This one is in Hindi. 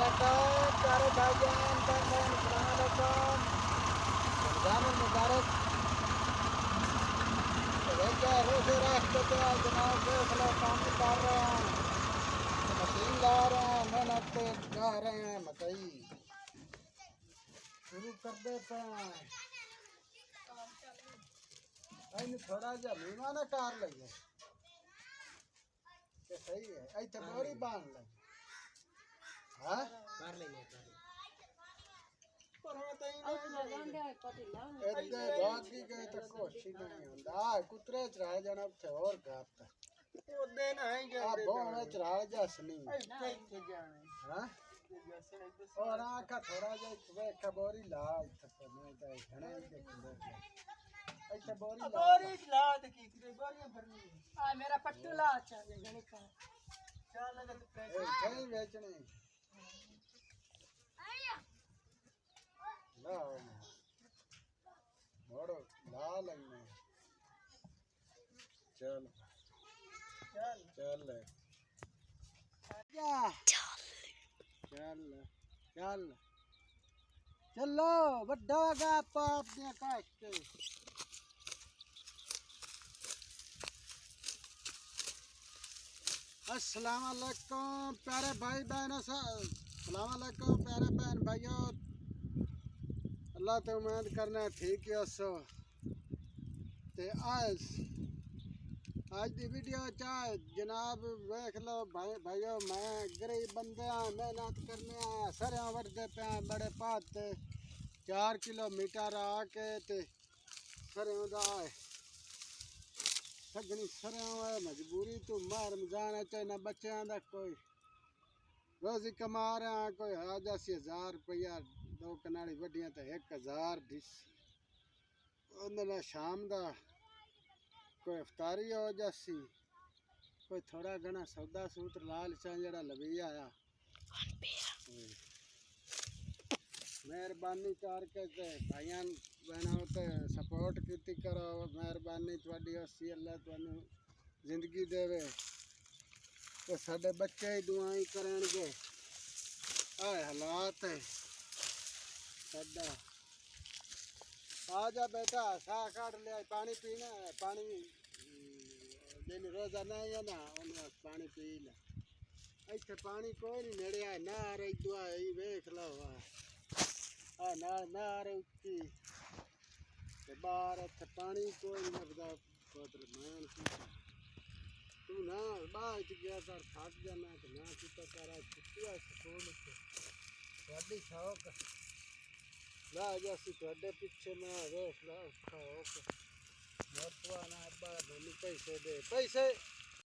प्यारे भाईजान बहन अस्सलाम वालेकुम। रमजान मुबारक। रोजे रास्ते पे जनाब देख लो काम कर रहे हैं, मशीन ला रहे हैं, मेहनत गा रहे हैं। मकई शुरू कर देते हैं। थोड़ा जा मीमा ना कार लगे सही है। ऐसे बोरी बांध ले हाँ कर लेंगे भागी गए तो कोशिश नहीं होता कुतरे चढ़ा जाना थे और घात चढ़ा जस नहीं और आखा थोड़ा जा बोरी ला ऐसे बोरी ला मेरा पट्टू ला चल बेचने मोड़ो ला लेंगे। चल चल चल चल चल चलो बड़ा गा पाप ने काट के अस्सलाम वालेकुम प्यारे भाई बहनों अस्सलाम वालेकुम प्यारे बहन भाइयों। अल्लाह तो उम्मीद करना ठीक है सो ते आज की वीडियो चाहे जनाब देख लो भाइयों मैं गरीब बंदे मेहनत करने आया सरें वरदे पे बड़े पात 4 किलोमीटर आके ते सरें सगनी सरें मजबूरी तो मार रमजान चाहे बच्चों का कोई रोजी कमा रहे हैं कोई आ जासी 1000 रुपया 2 कनाली वड्डियां तो 1000 दिस शाम का कोई अफतारी हो जासी कोई थोड़ा घना सौदा सूत लाल चा जरा लवी आया मेहरबानी करके भाइयों बहनों ते सपोर्ट की करो मेहरबानी थोड़ी होसी अल्लाह तुहानू जिंदगी देवे तो साडे बच्चे ही दुआई करेंगे। आए हालात है साडा आ जा बेटा सा काट लिया पानी पीना है पानी दिन रोजाना है ना उन्हें पानी पी ले इतने पानी कोई नहीं नेड़े है ना आ रही दुआ वेख लो ना आ रही उत्ती बाहर इतने पानी कोई नहीं लगता तू ना बाहर गया कर थक जाना तो ना किता तारा छुट्टी स्कूल थोड़ी शौक ला जैसी थोड़े पीछे मैं वेख ला खाओ ना अब्बा पैसे दे पैसे